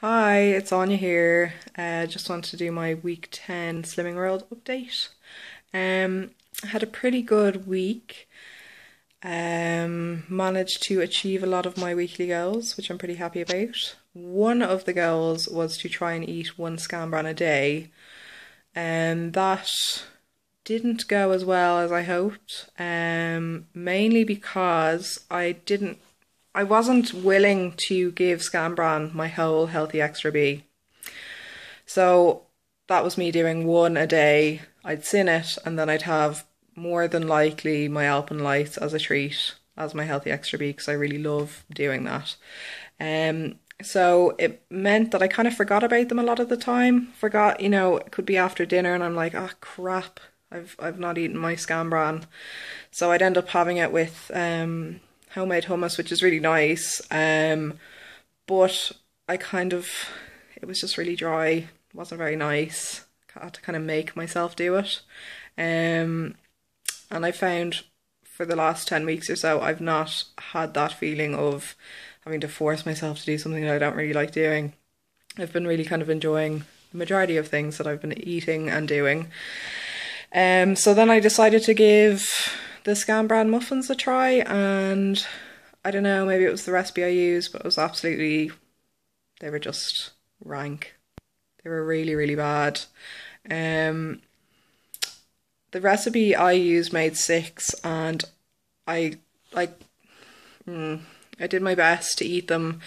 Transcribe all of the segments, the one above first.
Hi, it's Anya here. Just wanted to do my week 10 Slimming World update. I had a pretty good week. Managed to achieve a lot of my weekly goals, which I'm pretty happy about. One of the goals was to try and eat one Scambran a day, and that didn't go as well as I hoped. Mainly because I wasn't willing to give Scambran my whole Healthy Extra B. So that was me doing one a day. I'd sin it, and then I'd have more than likely my Alpenlights as a treat, as my Healthy Extra B, because I really love doing that. So it meant that I kind of forgot about them a lot of the time. Forgot, it could be after dinner and I'm like, oh crap, I've not eaten my Scambran. So I'd end up having it with homemade hummus, which is really nice. But I kind of, it was just really dry. It wasn't very nice. I had to kind of make myself do it. And I found for the last 10 weeks or so, I've not had that feeling of having to force myself to do something that I don't really like doing. I've been really kind of enjoying the majority of things that I've been eating and doing. So then I decided to give the Scambran muffins a try, and I don't know, maybe it was the recipe I used, but it was absolutely, they were just rank. They were really, really bad. Um, the recipe I used made six, and I like, I did my best to eat them.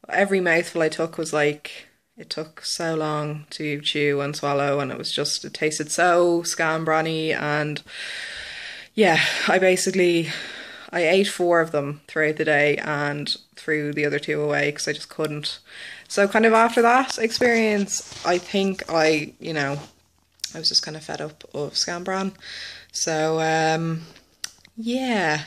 Every mouthful I took was like, it took so long to chew and swallow, and it tasted so Scambran-y, and yeah, I ate four of them throughout the day and threw the other two away because I just couldn't. So kind of after that experience, I think I was just kind of fed up of Scambran. So yeah,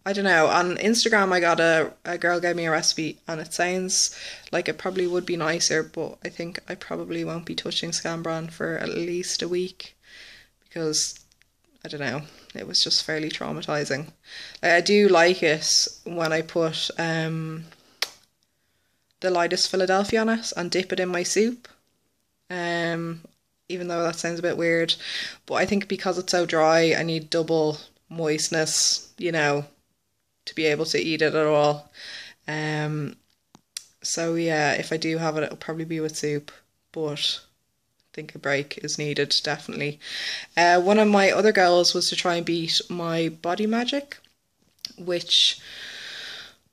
I don't know. On Instagram, I got a girl gave me a recipe, and it sounds like it probably would be nicer, but I think I probably won't be touching Scambran for at least a week because I don't know. It was just fairly traumatizing. I do like it when I put the lightest Philadelphia on it and dip it in my soup. Um, Even though that sounds a bit weird, but I think because it's so dry, I need double moistness, to be able to eat it at all. Um, so yeah, if I do have it, it'll probably be with soup, but I think a break is needed, definitely. One of my other goals was to try and beat my body magic, which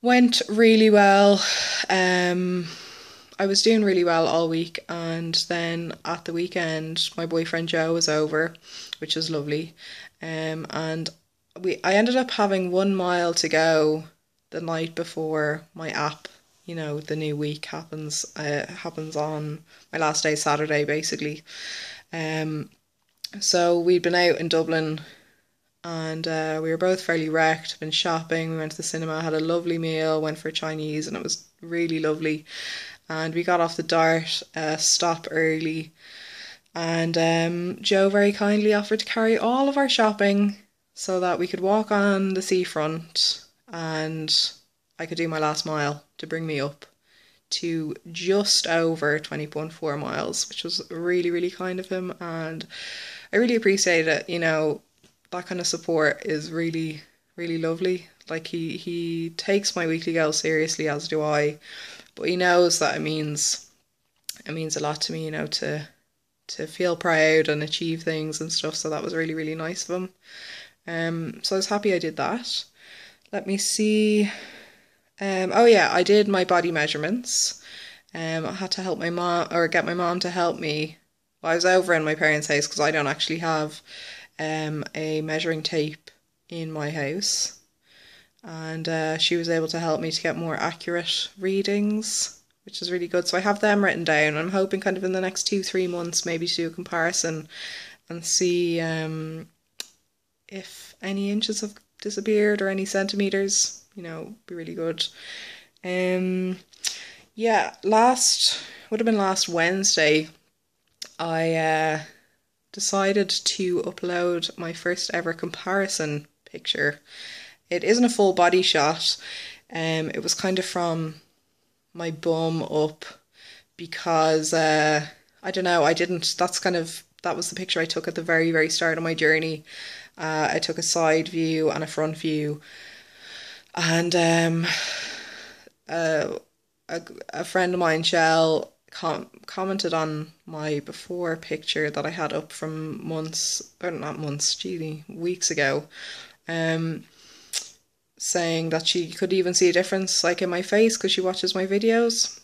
went really well. I was doing really well all week, and then at the weekend, my boyfriend Joe was over, which was lovely. And I ended up having 1 mile to go the night before my app. The new week happens on my last day, Saturday, basically. Um, so we'd been out in Dublin, and we were both fairly wrecked. Been shopping, we went to the cinema, had a lovely meal, went for Chinese, and it was really lovely. And we got off the Dart stop early, and Joe very kindly offered to carry all of our shopping so that we could walk on the seafront, and I could do my last mile to bring me up to just over 20.4 miles, which was really, really kind of him, and I really appreciate it. That kind of support is really, really lovely. Like he takes my weekly goals seriously, as do I, but he knows that it means a lot to me, to feel proud and achieve things and stuff. So that was really, really nice of him. So I was happy I did that. Let me see. Oh yeah, I did my body measurements. I had to help my mom, or get my mom to help me. Well, I was over in my parents' house because I don't actually have a measuring tape in my house, and she was able to help me to get more accurate readings, which is really good. So I have them written down. I'm hoping kind of in the next 2-3 months maybe to do a comparison and see if any inches have disappeared or any centimeters. Be really good. Yeah, would have been last Wednesday, I decided to upload my first ever comparison picture. It isn't a full body shot. It was kind of from my bum up because I don't know, that was the picture I took at the very, very start of my journey. I took a side view and a front view, and a friend of mine, Shell, commented on my before picture that I had up from months, or not months, gee, weeks ago, um, saying that she could even see a difference like in my face because she watches my videos.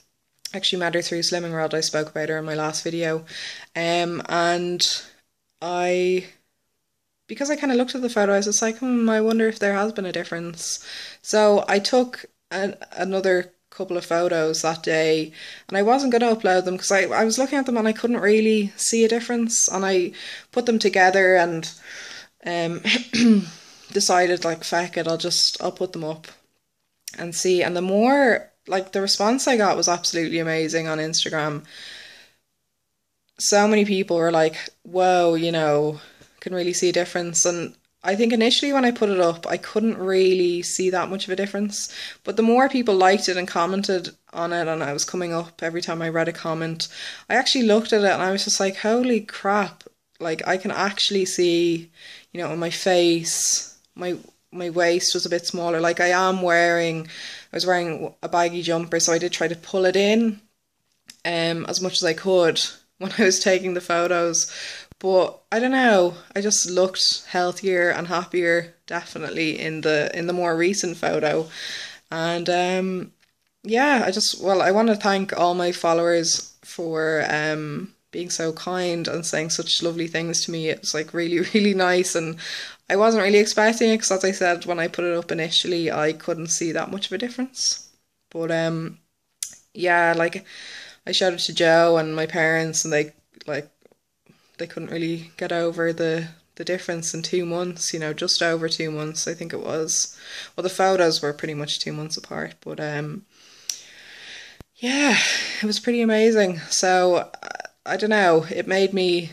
Actually met her through Slimming World. I spoke about her in my last video. And I, because I kind of looked at the photo, I was just like, I wonder if there has been a difference. So I took another couple of photos that day, and I wasn't going to upload them because I was looking at them and I couldn't really see a difference, and I put them together and um, decided like, feck it, I'll put them up and see. And the more, like, the response I got was absolutely amazing on Instagram. So many people were like, whoa, can really see a difference. And I think initially when I put it up, I couldn't really see that much of a difference. But the more people liked it and commented on it, and I was coming up every time I read a comment, I actually looked at it and I was just like, holy crap. Like, I can actually see, in my face, my waist was a bit smaller. Like, I was wearing a baggy jumper, so I did try to pull it in as much as I could when I was taking the photos. But I don't know, I just looked healthier and happier, definitely, in the more recent photo. And yeah, I want to thank all my followers for being so kind and saying such lovely things to me. It was like really, really nice, and I wasn't really expecting it because, as I said, when I put it up initially, I couldn't see that much of a difference. But yeah, like, I showed it to Joe and my parents, and they couldn't really get over the difference in 2 months, just over 2 months, I think it was. Well, the photos were pretty much 2 months apart, but yeah, it was pretty amazing. So I don't know, it made me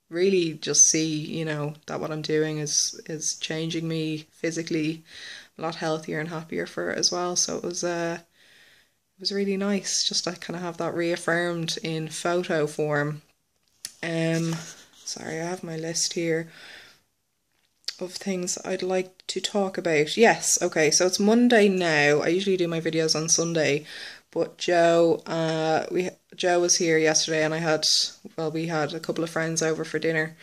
really just see, that what I'm doing is changing me physically, a lot healthier and happier for it as well. So it was really nice just to kind of have that reaffirmed in photo form. Sorry, I have my list here of things I'd like to talk about. Yes, okay, so it's Monday now. I usually do my videos on Sunday, but Joe was here yesterday, and we had a couple of friends over for dinner.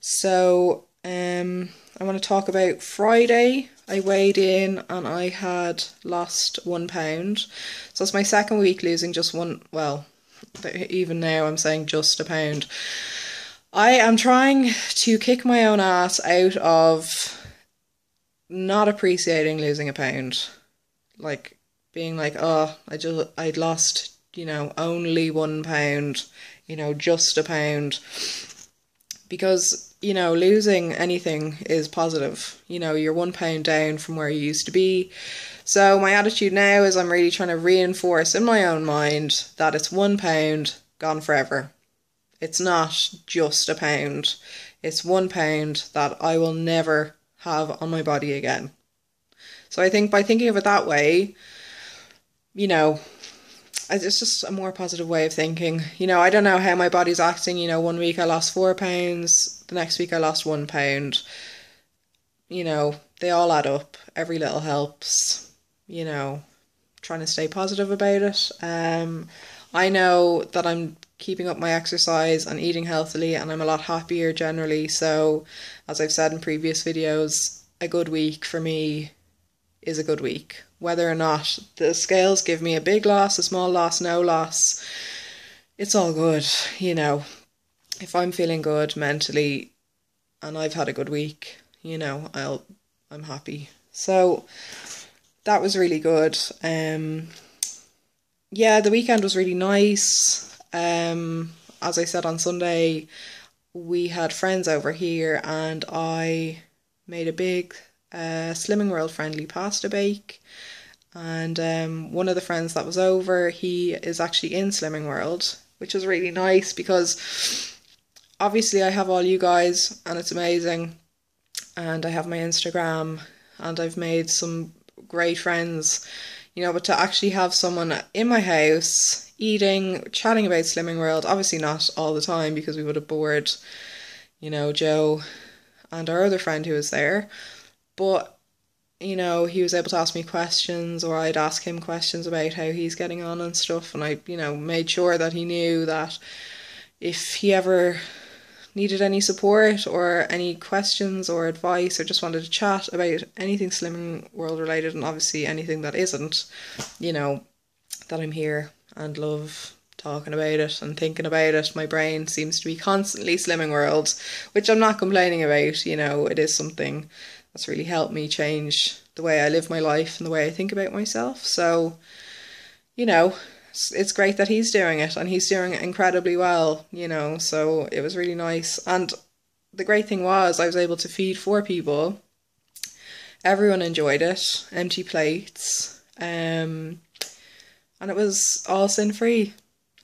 So I want to talk about Friday. I weighed in and I had lost 1 pound. So it's my second week losing just one, well, even now I'm saying just a pound. I am trying to kick my own ass out of not appreciating losing a pound. Like, being like, oh, I'd lost, only 1 pound, just a pound. Because, losing anything is positive. You're 1 pound down from where you used to be. So my attitude now is I'm really trying to reinforce in my own mind that it's 1 pound gone forever. It's not just a pound. It's 1 pound that I will never have on my body again. So I think by thinking of it that way, it's just a more positive way of thinking. I don't know how my body's acting. 1 week I lost 4 pounds, the next week I lost 1 pound. They all add up. Every little helps. Trying to stay positive about it. I know that I'm keeping up my exercise and eating healthily, and I'm a lot happier generally. So, as I've said in previous videos, a good week for me is a good week. Whether or not the scales give me a big loss, a small loss, no loss, it's all good. If I'm feeling good mentally and I've had a good week, I'm happy. So that was really good. Yeah, the weekend was really nice. As I said, on Sunday we had friends over here, and I made a big Slimming World friendly pasta bake. And one of the friends that was over, he is actually in Slimming World, which was really nice because obviously I have all you guys and it's amazing, and I have my Instagram, and I've made some great friends, but to actually have someone in my house eating, chatting about Slimming World, obviously not all the time because we would have bored, Joe and our other friend who was there. But, he was able to ask me questions, or I'd ask him questions about how he's getting on and stuff. And I, made sure that he knew that if he ever needed any support or any questions or advice or just wanted to chat about anything Slimming World related, and obviously anything that isn't, that I'm here and love talking about it and thinking about it. My brain seems to be constantly Slimming World, which I'm not complaining about. It is something that's really helped me change the way I live my life and the way I think about myself. So, it's great that he's doing it, and he's doing it incredibly well, so it was really nice. And the great thing was I was able to feed 4 people. Everyone enjoyed it, empty plates, and it was all sin-free,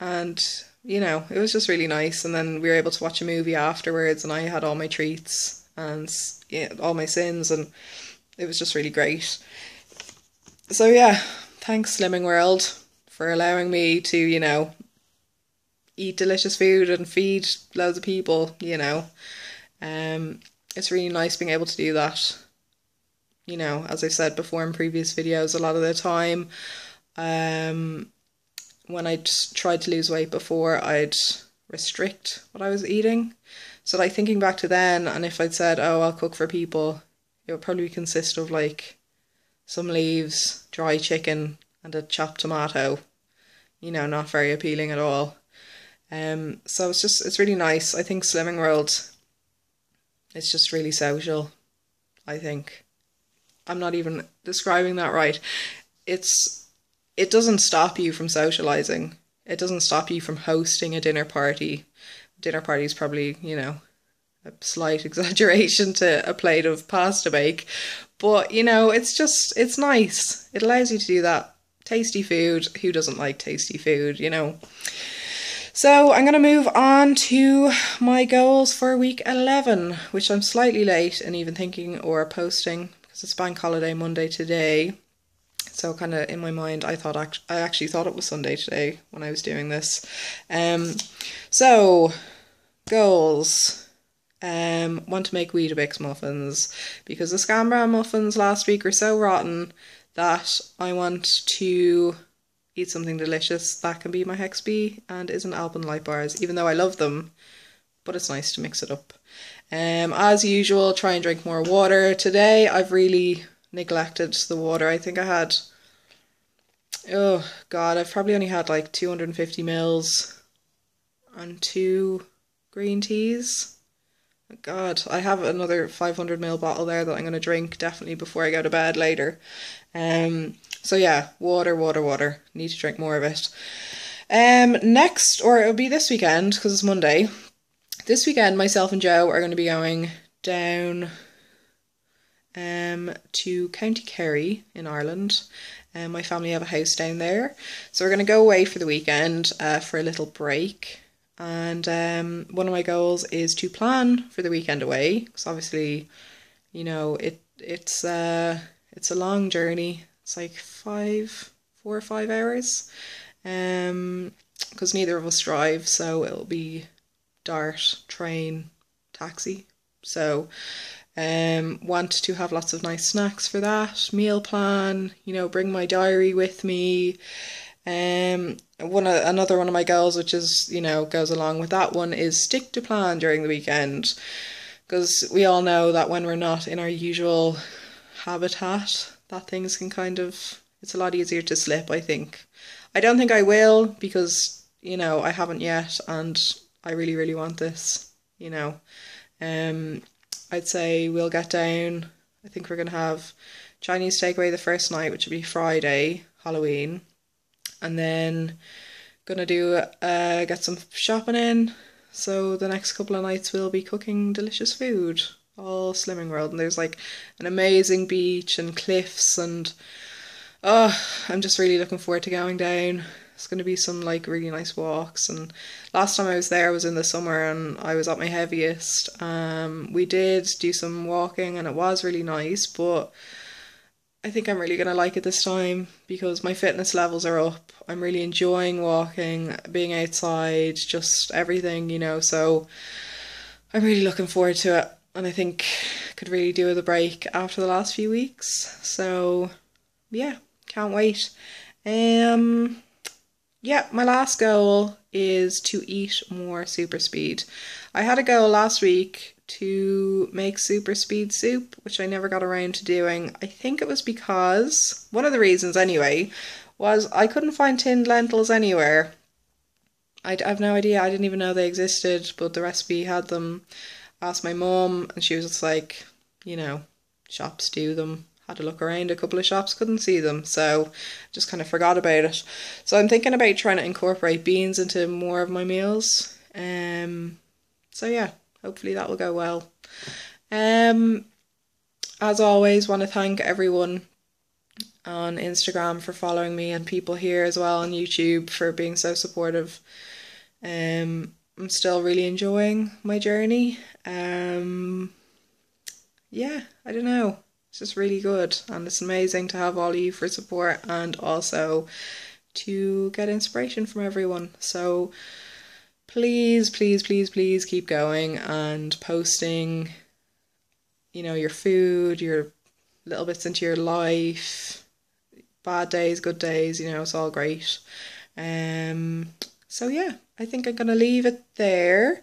and it was just really nice. And then we were able to watch a movie afterwards, and I had all my treats and all my sins, and it was just really great. So yeah, thanks Slimming World for allowing me to, eat delicious food and feed loads of people, It's really nice being able to do that. As I said before in previous videos, a lot of the time, when I tried to lose weight before, I'd restrict what I was eating. So like thinking back to then, and if I'd said, oh, I'll cook for people, it would probably consist of like some leaves, dry chicken, and a chopped tomato, not very appealing at all. So it's really nice. I think Slimming World, it's just really social, I think. I'm not even describing that right. It doesn't stop you from socializing. It doesn't stop you from hosting a dinner party. Dinner party is probably, a slight exaggeration to a plate of pasta bake. But, it's nice. It allows you to do that. Tasty food. Who doesn't like tasty food, So I'm going to move on to my goals for week 11, which I'm slightly late in even thinking or posting because it's bank holiday Monday today. So kind of in my mind, I actually thought it was Sunday today when I was doing this. So goals. Want to make Weetabix muffins because the Scam Bran muffins last week were so rotten that I want to eat something delicious that can be my Hexby and isn't Alpenlight bars, even though I love them, but it's nice to mix it up. As usual, try and drink more water. Today I've really neglected the water. I think I had, oh god, I've probably only had like 250 mils and 2 green teas. God, I have another 500 ml bottle there that I'm going to drink definitely before I go to bed later. So yeah, water. Need to drink more of it. Next, or it'll be this weekend because it's Monday. This weekend, myself and Joe are going to be going down to County Kerry in Ireland. My family have a house down there, so we're going to go away for the weekend for a little break. And one of my goals is to plan for the weekend away, because obviously, it's a long journey. It's like 4 or 5 hours, because neither of us drive, so it'll be Dart, train, taxi. So want to have lots of nice snacks for that, meal plan, bring my diary with me. Another one of my goals, which is, goes along with that one, is stick to plan during the weekend, because we all know that when we're not in our usual habitat, that things can it's a lot easier to slip, I think. I don't think I will, because, I haven't yet, and I really, really want this, I'd say we'll get down. I think we're going to have Chinese takeaway the first night, which will be Friday, Halloween. And then gonna do get some shopping in. So the next couple of nights we'll be cooking delicious food, all Slimming World. And there's like an amazing beach and cliffs, and I'm just really looking forward to going down. It's gonna be some like really nice walks. And last time I was there was in the summer and I was at my heaviest. We did do some walking and it was really nice, but I think I'm really gonna like it this time because my fitness levels are up. I'm really enjoying walking, being outside, just everything, so I'm really looking forward to it. And I think I could really do with a break after the last few weeks. So yeah, can't wait. Um yeah, my last goal is to eat more super speed. I had a goal last week to make super speed soup, which I never got around to doing. I think it was because, one of the reasons anyway, was I couldn't find tinned lentils anywhere. I've no idea, I didn't even know they existed, but the recipe had them. Asked my mum, and she was just like, shops do them. Had to look around a couple of shops, couldn't see them, so just kind of forgot about it. So I'm thinking about trying to incorporate beans into more of my meals. So yeah, hopefully that will go well. Um, as always, want to thank everyone on Instagram for following me and people here as well on YouTube for being so supportive. I'm still really enjoying my journey. Yeah, I don't know. It's just really good, and it's amazing to have all of you for support and also to get inspiration from everyone. So please, please, please, please keep going and posting, your food, your little bits into your life, bad days, good days, it's all great. So yeah, I think I'm gonna leave it there.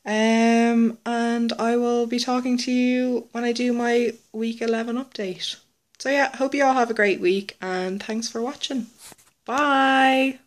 And I will be talking to you when I do my week 11 update. So yeah, hope you all have a great week and thanks for watching. Bye!